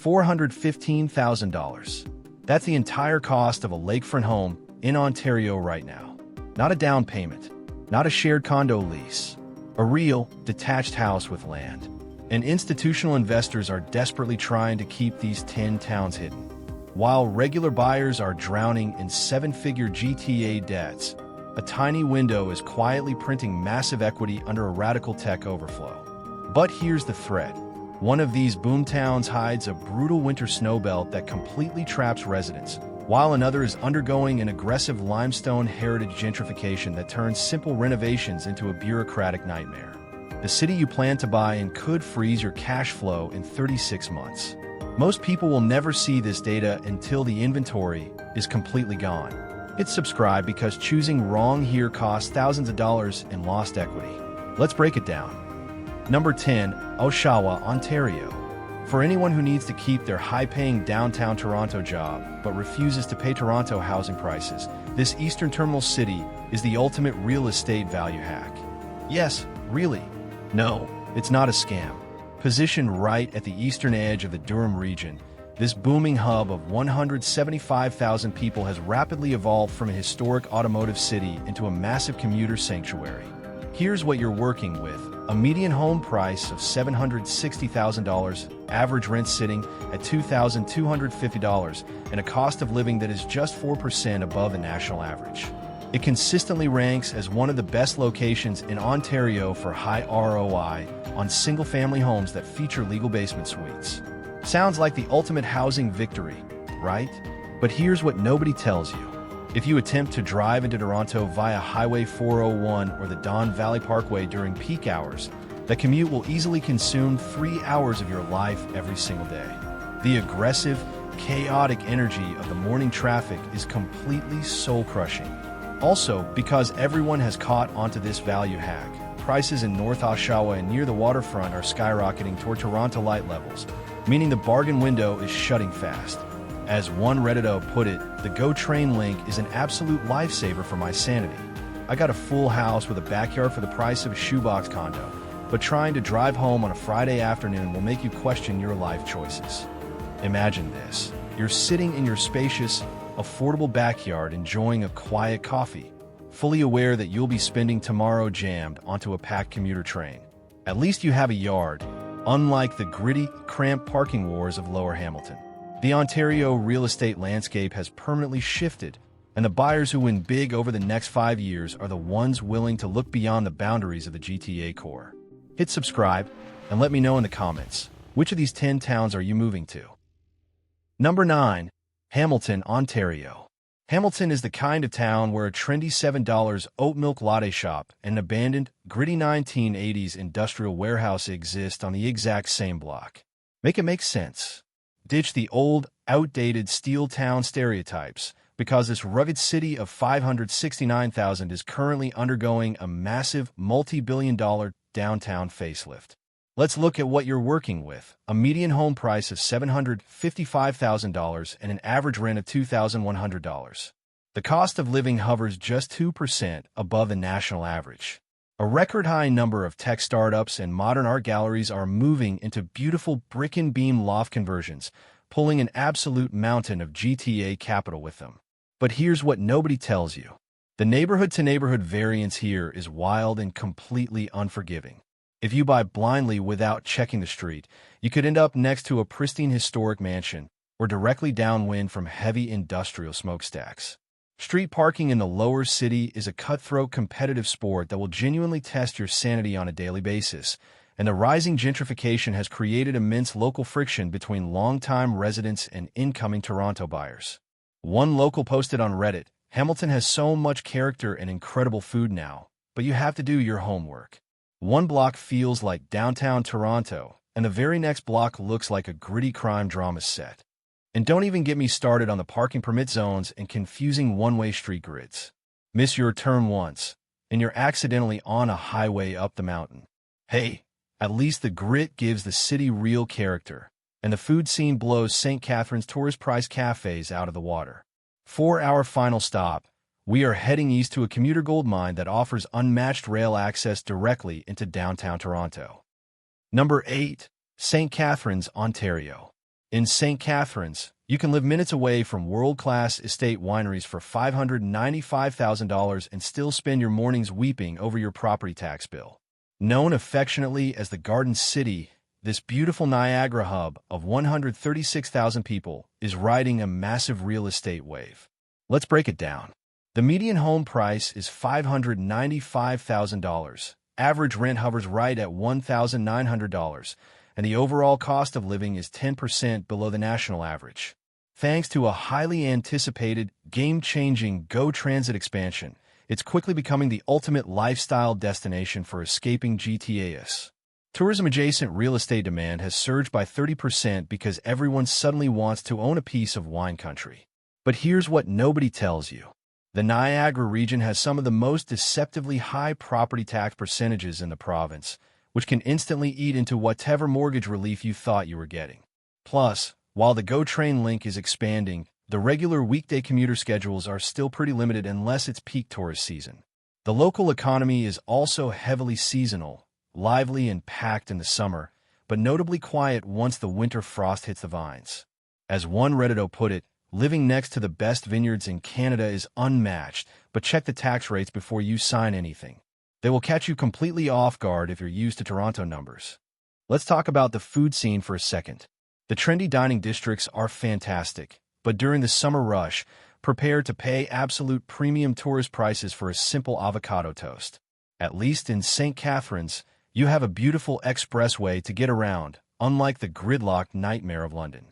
$415,000. That's the entire cost of a lakefront home in Ontario right now. Not a down payment, not a shared condo lease, a real, detached house with land. And institutional investors are desperately trying to keep these 10 towns hidden. While regular buyers are drowning in seven-figure GTA debts, a tiny window is quietly printing massive equity under a radical tech overflow. But here's the threat. One of these boomtowns hides a brutal winter snowbelt that completely traps residents, while another is undergoing an aggressive limestone heritage gentrification that turns simple renovations into a bureaucratic nightmare. The city you plan to buy in could freeze your cash flow in 36 months. Most people will never see this data until the inventory is completely gone. Hit subscribe because choosing wrong here costs thousands of dollars in lost equity. Let's break it down. Number 10, Oshawa, Ontario. For anyone who needs to keep their high-paying downtown Toronto job but refuses to pay Toronto housing prices, this Eastern Terminal city is the ultimate real estate value hack. Yes, really. No, it's not a scam. Positioned right at the eastern edge of the Durham region, this booming hub of 175,000 people has rapidly evolved from a historic automotive city into a massive commuter sanctuary. Here's what you're working with. A median home price of $760,000, average rent sitting at $2,250, and a cost of living that is just 4% above the national average. It consistently ranks as one of the best locations in Ontario for high ROI on single-family homes that feature legal basement suites. Sounds like the ultimate housing victory, right? But here's what nobody tells you. If you attempt to drive into Toronto via Highway 401 or the Don Valley Parkway during peak hours, the commute will easily consume 3 hours of your life every single day. The aggressive, chaotic energy of the morning traffic is completely soul-crushing. Also, because everyone has caught onto this value hack, prices in North Oshawa and near the waterfront are skyrocketing toward Toronto light levels, meaning the bargain window is shutting fast. As one Reddito put it, the GO train link is an absolute lifesaver for my sanity. I got a full house with a backyard for the price of a shoebox condo, but trying to drive home on a Friday afternoon will make you question your life choices. Imagine this. You're sitting in your spacious, affordable backyard enjoying a quiet coffee, fully aware that you'll be spending tomorrow jammed onto a packed commuter train. At least you have a yard, unlike the gritty, cramped parking wars of Lower Hamilton. The Ontario real estate landscape has permanently shifted, and the buyers who win big over the next 5 years are the ones willing to look beyond the boundaries of the GTA core. Hit subscribe, and let me know in the comments, which of these 10 towns are you moving to? Number 9. Hamilton, Ontario. Hamilton is the kind of town where a trendy $7 oat milk latte shop and an abandoned, gritty 1980s industrial warehouse exist on the exact same block. Make it make sense. Ditch the old, outdated steel town stereotypes, because this rugged city of 569,000 is currently undergoing a massive, multi-billion-dollar downtown facelift. Let's look at what you're working with. A median home price of $755,000 and an average rent of $2,100. The cost of living hovers just 2% above the national average. A record-high number of tech startups and modern art galleries are moving into beautiful brick-and-beam loft conversions, pulling an absolute mountain of GTA capital with them. But here's what nobody tells you. The neighborhood-to-neighborhood variance here is wild and completely unforgiving. If you buy blindly without checking the street, you could end up next to a pristine historic mansion or directly downwind from heavy industrial smokestacks. Street parking in the lower city is a cutthroat competitive sport that will genuinely test your sanity on a daily basis, and the rising gentrification has created immense local friction between longtime residents and incoming Toronto buyers. One local posted on Reddit, "Hamilton has so much character and incredible food now, but you have to do your homework. One block feels like downtown Toronto, and the very next block looks like a gritty crime drama set. And don't even get me started on the parking permit zones and confusing one-way street grids. Miss your turn once, and you're accidentally on a highway up the mountain. Hey, at least the grit gives the city real character, and the food scene blows St. Catharines tourist-priced cafes out of the water. For our final stop, we are heading east to a commuter gold mine that offers unmatched rail access directly into downtown Toronto. Number 8. St. Catharines, Ontario. In St. Catharines, you can live minutes away from world-class estate wineries for $595,000 and still spend your mornings weeping over your property tax bill. Known affectionately as the Garden City, this beautiful Niagara hub of 136,000 people is riding a massive real estate wave. Let's break it down. The median home price is $595,000. Average rent hovers right at $1,900, and the overall cost of living is 10% below the national average. Thanks to a highly anticipated, game-changing GO Transit expansion, it's quickly becoming the ultimate lifestyle destination for escaping GTAs. Tourism-adjacent real estate demand has surged by 30% because everyone suddenly wants to own a piece of wine country. But here's what nobody tells you. The Niagara region has some of the most deceptively high property tax percentages in the province, which can instantly eat into whatever mortgage relief you thought you were getting. Plus, while the GO train link is expanding, the regular weekday commuter schedules are still pretty limited unless it's peak tourist season. The local economy is also heavily seasonal, lively and packed in the summer, but notably quiet once the winter frost hits the vines. As one Reddito put it, living next to the best vineyards in Canada is unmatched, but check the tax rates before you sign anything. They will catch you completely off guard if you're used to Toronto numbers. Let's talk about the food scene for a second. The trendy dining districts are fantastic, but during the summer rush, prepare to pay absolute premium tourist prices for a simple avocado toast. At least in St. Catharines, you have a beautiful expressway to get around, unlike the gridlocked nightmare of London.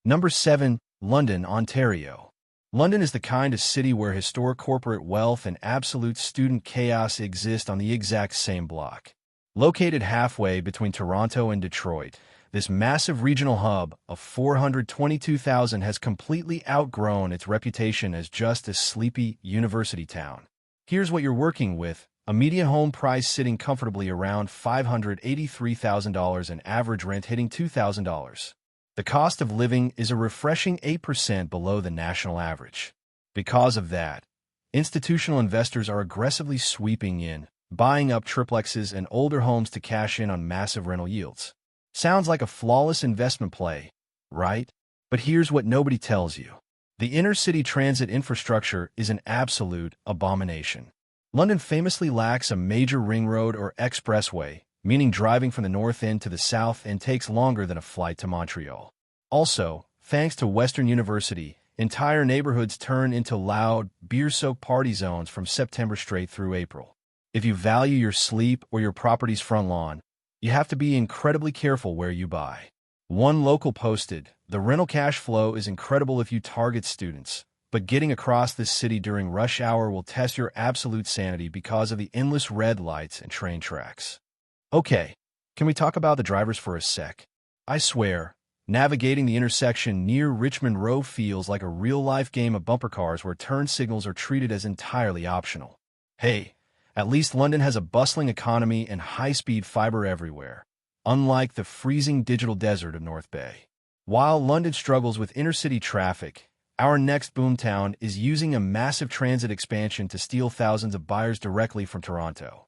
Number 7. London, Ontario. London is the kind of city where historic corporate wealth and absolute student chaos exist on the exact same block. Located halfway between Toronto and Detroit, this massive regional hub of 422,000 has completely outgrown its reputation as just a sleepy university town. Here's what you're working with: a median home price sitting comfortably around $583,000 and average rent hitting $2,000. The cost of living is a refreshing 8% below the national average. Because of that, institutional investors are aggressively sweeping in, buying up triplexes and older homes to cash in on massive rental yields. Sounds like a flawless investment play, right? But here's what nobody tells you. The inner-city transit infrastructure is an absolute abomination. London famously lacks a major ring road or expressway, meaning driving from the north end to the south end takes longer than a flight to Montreal. Also, thanks to Western University, entire neighborhoods turn into loud, beer-soaked party zones from September straight through April. If you value your sleep or your property's front lawn, you have to be incredibly careful where you buy. One local posted, "The rental cash flow is incredible if you target students, but getting across this city during rush hour will test your absolute sanity because of the endless red lights and train tracks." Okay, can we talk about the drivers for a sec? I swear, navigating the intersection near Richmond Row feels like a real-life game of bumper cars where turn signals are treated as entirely optional. Hey, at least London has a bustling economy and high-speed fiber everywhere, unlike the freezing digital desert of North Bay. While London struggles with inner-city traffic, our next boomtown is using a massive transit expansion to steal thousands of buyers directly from Toronto.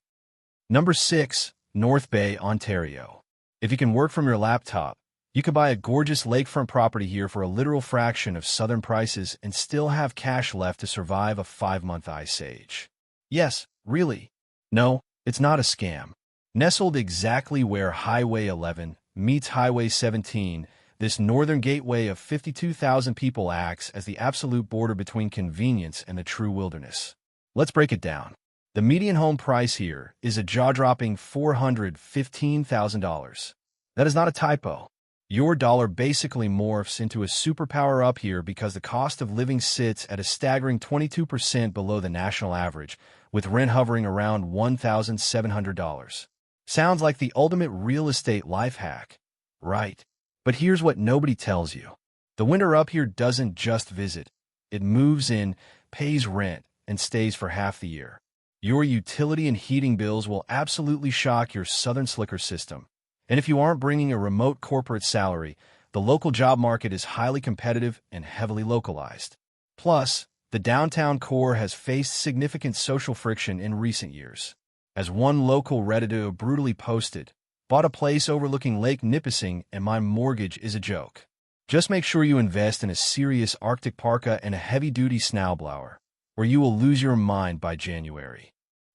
Number 6. North Bay, Ontario. If you can work from your laptop, you could buy a gorgeous lakefront property here for a literal fraction of southern prices and still have cash left to survive a 5-month ice age. Yes, really. No, it's not a scam. Nestled exactly where Highway 11 meets Highway 17, this northern gateway of 52,000 people acts as the absolute border between convenience and the true wilderness. Let's break it down. The median home price here is a jaw-dropping $415,000. That is not a typo. Your dollar basically morphs into a superpower up here because the cost of living sits at a staggering 22% below the national average, with rent hovering around $1,700. Sounds like the ultimate real estate life hack, right? But here's what nobody tells you. The winter up here doesn't just visit. It moves in, pays rent, and stays for half the year. Your utility and heating bills will absolutely shock your southern slicker system. And if you aren't bringing a remote corporate salary, the local job market is highly competitive and heavily localized. Plus, the downtown core has faced significant social friction in recent years. As one local Reddito brutally posted, Bought a place overlooking Lake Nipissing and my mortgage is a joke. Just make sure you invest in a serious Arctic parka and a heavy-duty snowblower, or you will lose your mind by January.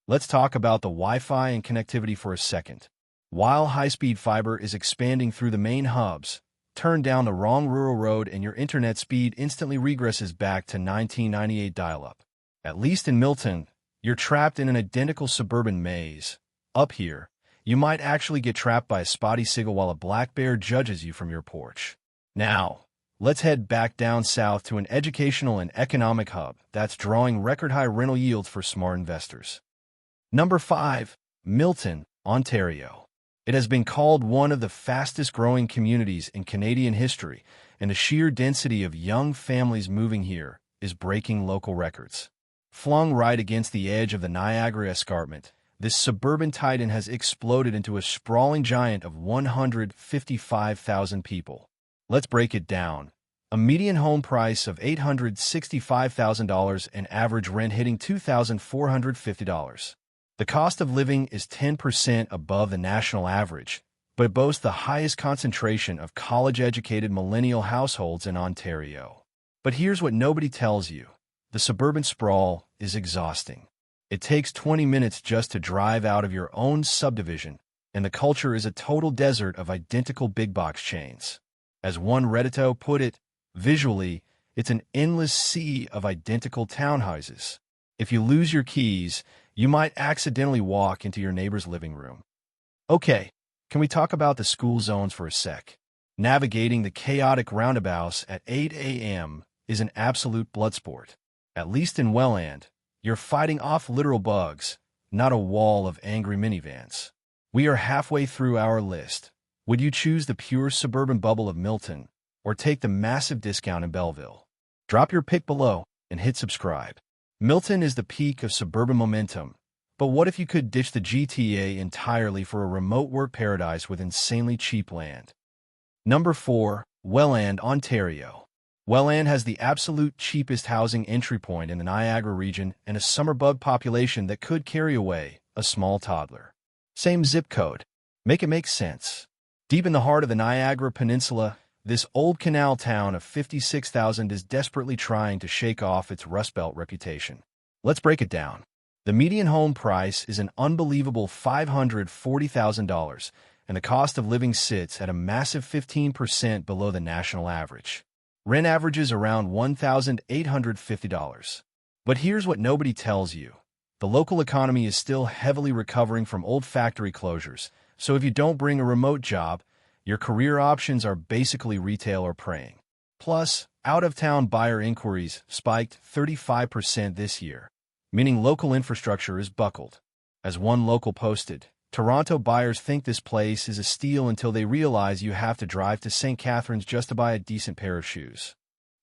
Let's talk about the Wi-Fi and connectivity for a second. While high-speed fiber is expanding through the main hubs, turn down the wrong rural road and your internet speed instantly regresses back to 1998 dial-up. At least in Milton, you're trapped in an identical suburban maze. Up here, you might actually get trapped by a spotty signal while a black bear judges you from your porch. Now, let's head back down south to an educational and economic hub that's drawing record-high rental yields for smart investors. Number 5. Milton, Ontario. It has been called one of the fastest-growing communities in Canadian history, and the sheer density of young families moving here is breaking local records. Flung right against the edge of the Niagara Escarpment, this suburban titan has exploded into a sprawling giant of 155,000 people. Let's break it down. A median home price of $865,000 and average rent hitting $2,450. The cost of living is 10% above the national average, but it boasts the highest concentration of college-educated millennial households in Ontario. But here's what nobody tells you. The suburban sprawl is exhausting. It takes 20 minutes just to drive out of your own subdivision, and the culture is a total desert of identical big-box chains. As one Reddito put it, visually, it's an endless sea of identical townhouses. If you lose your keys, you might accidentally walk into your neighbor's living room. Okay, can we talk about the school zones for a sec? Navigating the chaotic roundabouts at 8 a.m. is an absolute blood sport. At least in Welland, you're fighting off literal bugs, not a wall of angry minivans. We are halfway through our list. Would you choose the pure suburban bubble of Milton, or take the massive discount in Belleville? Drop your pick below and hit subscribe. Milton is the peak of suburban momentum, but what if you could ditch the GTA entirely for a remote work paradise with insanely cheap land? Number 4. Welland, Ontario. Welland has the absolute cheapest housing entry point in the Niagara region and a summer bug population that could carry away a small toddler. Same zip code. Make it make sense. Deep in the heart of the Niagara Peninsula, this old canal town of 56,000 is desperately trying to shake off its Rust Belt reputation. Let's break it down. The median home price is an unbelievable $540,000, and the cost of living sits at a massive 15% below the national average. Rent averages around $1,850. But here's what nobody tells you. The local economy is still heavily recovering from old factory closures, so if you don't bring a remote job, your career options are basically retail or praying. Plus, out-of-town buyer inquiries spiked 35% this year, meaning local infrastructure is buckled. As one local posted, Toronto buyers think this place is a steal until they realize you have to drive to St. Catharines just to buy a decent pair of shoes.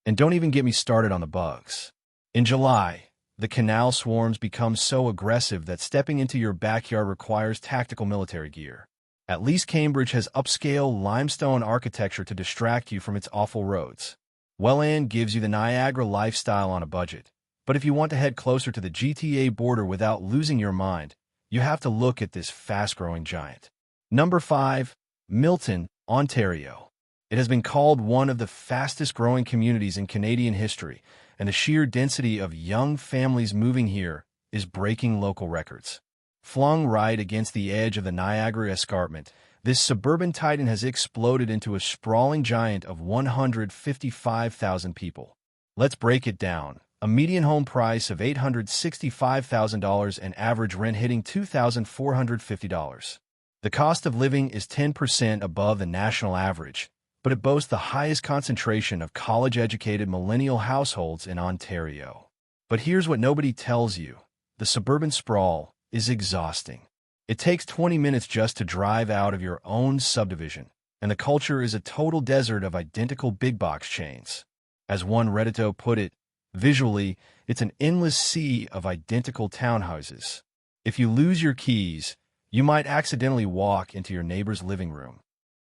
And don't even get me started on the bugs. In July, the canal swarms become so aggressive that stepping into your backyard requires tactical military gear. At least Cambridge has upscale limestone architecture to distract you from its awful roads. Welland gives you the Niagara lifestyle on a budget, but if you want to head closer to the GTA border without losing your mind, you have to look at this fast-growing giant. Number 5. Milton, Ontario. It has been called one of the fastest-growing communities in Canadian history, and the sheer density of young families moving here is breaking local records. Flung right against the edge of the Niagara Escarpment, this suburban titan has exploded into a sprawling giant of 155,000 people. Let's break it down. A median home price of $865,000 and average rent hitting $2,450. The cost of living is 10% above the national average, but it boasts the highest concentration of college-educated millennial households in Ontario. But here's what nobody tells you. The suburban sprawl is exhausting. It takes 20 minutes just to drive out of your own subdivision, and the culture is a total desert of identical big-box chains. As one Reddito put it, visually, it's an endless sea of identical townhouses. If you lose your keys, you might accidentally walk into your neighbor's living room.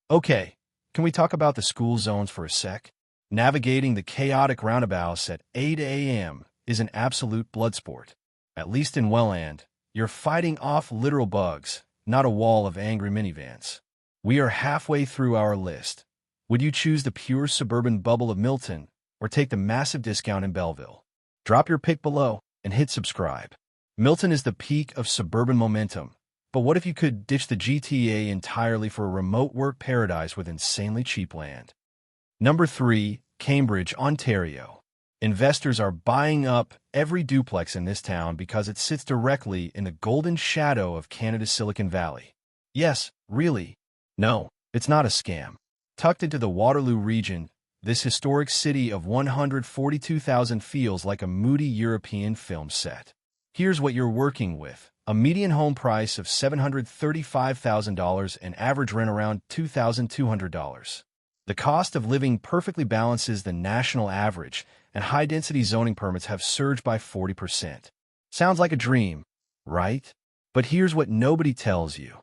Okay, can we talk about the school zones for a sec? Navigating the chaotic roundabouts at 8 a.m. is an absolute blood sport. At least in Welland, you're fighting off literal bugs, not a wall of angry minivans. We are halfway through our list. Would you choose the pure suburban bubble of Milton or take the massive discount in Belleville? Drop your pick below and hit subscribe. Milton is the peak of suburban momentum, but what if you could ditch the GTA entirely for a remote work paradise with insanely cheap land? Number 3, Cambridge, Ontario. Investors are buying up every duplex in this town because it sits directly in the golden shadow of Canada's Silicon Valley. Yes, really. No, it's not a scam. Tucked into the Waterloo region, this historic city of 142,000 feels like a moody European film set. Here's what you're working with: a median home price of $735,000 and average rent around $2,200. The cost of living perfectly balances the national average, and high-density zoning permits have surged by 40%. Sounds like a dream, right? But here's what nobody tells you.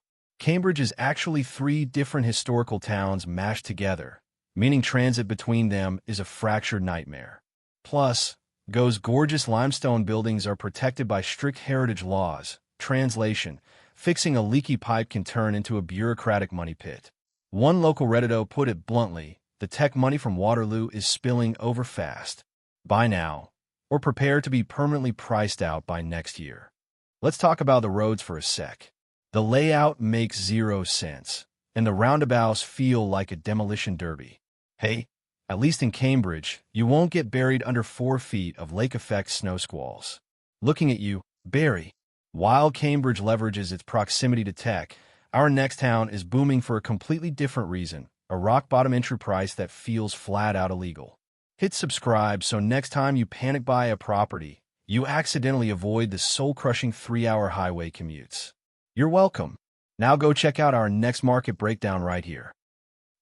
Cambridge is actually 3 different historical towns mashed together, meaning transit between them is a fractured nightmare. Plus, those gorgeous limestone buildings are protected by strict heritage laws. Translation: fixing a leaky pipe can turn into a bureaucratic money pit. One local Reddito put it bluntly: the tech money from Waterloo is spilling over fast. Buy now, or prepare to be permanently priced out by next year. Let's talk about the roads for a sec. The layout makes zero sense, and the roundabouts feel like a demolition derby. Hey, at least in Cambridge, you won't get buried under 4 feet of lake-effect snow squalls. Looking at you, Barrie. While Cambridge leverages its proximity to tech, our next town is booming for a completely different reason: a rock-bottom entry price that feels flat-out illegal. Hit subscribe so next time you panic buy a property, you accidentally avoid the soul-crushing 3-hour highway commutes. You're welcome. Now go check out our next market breakdown right here.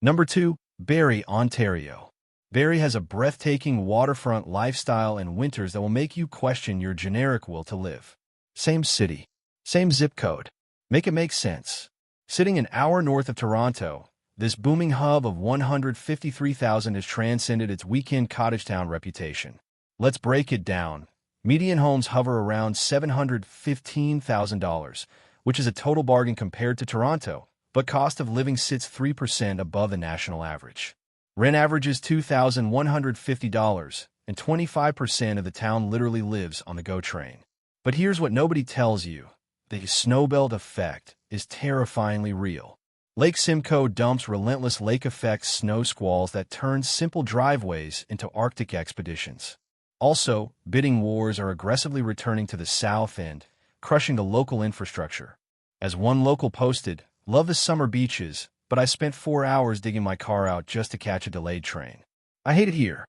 Number 2, Barrie, Ontario. Barrie has a breathtaking waterfront lifestyle and winters that will make you question your generic will to live. Same city, same zip code. Make it make sense. Sitting an hour north of Toronto, this booming hub of 153,000 has transcended its weekend cottage town reputation. Let's break it down. Median homes hover around $715,000, which is a total bargain compared to Toronto, but cost of living sits 3% above the national average. Rent averages $2,150, and 25% of the town literally lives on the GO train. But here's what nobody tells you: the snowbelt effect is terrifyingly real. Lake Simcoe dumps relentless lake-effect snow squalls that turn simple driveways into Arctic expeditions. Also, bidding wars are aggressively returning to the south end, crushing the local infrastructure. As one local posted, "Love the summer beaches, but I spent 4 hours digging my car out just to catch a delayed train. I hate it here."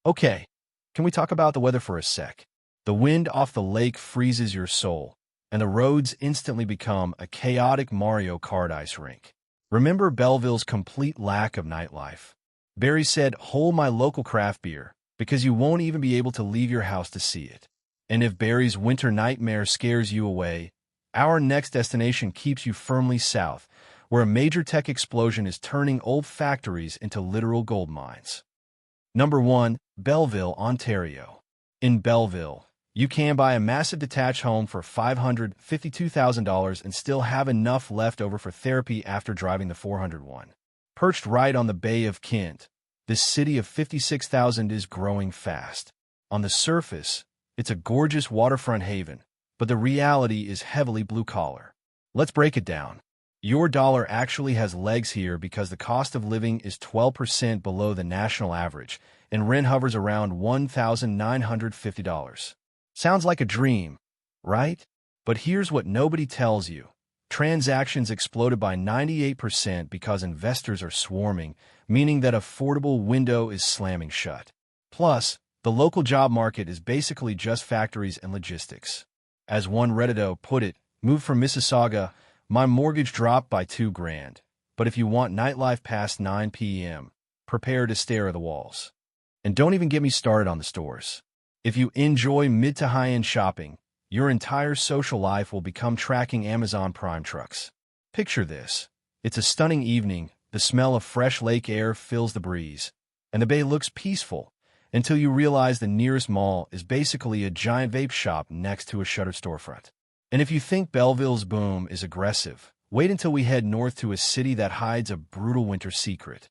Okay, can we talk about the weather for a sec? The wind off the lake freezes your soul, and the roads instantly become a chaotic Mario Kart ice rink. Remember Belleville's complete lack of nightlife? Barrie said, "Hold my local craft beer, because you won't even be able to leave your house to see it." And if Barrie's winter nightmare scares you away, our next destination keeps you firmly south, where a major tech explosion is turning old factories into literal gold mines. Number 1, Belleville, Ontario. In Belleville, you can buy a massive detached home for $552,000 and still have enough left over for therapy after driving the 401. Perched right on the Bay of Kent, this city of 56,000 is growing fast. On the surface, it's a gorgeous waterfront haven, but the reality is heavily blue-collar. Let's break it down. Your dollar actually has legs here because the cost of living is 12% below the national average, and rent hovers around $1,950. Sounds like a dream, right? But here's what nobody tells you. Transactions exploded by 98% because investors are swarming, meaning that affordable window is slamming shut. Plus, the local job market is basically just factories and logistics. As one Reddito put it, "Moved from Mississauga, my mortgage dropped by $2,000. But if you want nightlife past 9 p.m., prepare to stare at the walls." And don't even get me started on the stores. If you enjoy mid to high-end shopping, your entire social life will become tracking Amazon Prime trucks. Picture this. It's a stunning evening, the smell of fresh lake air fills the breeze, and the bay looks peaceful until you realize the nearest mall is basically a giant vape shop next to a shuttered storefront. And if you think Belleville's boom is aggressive, Wait until we head north to a city that hides a brutal winter secret.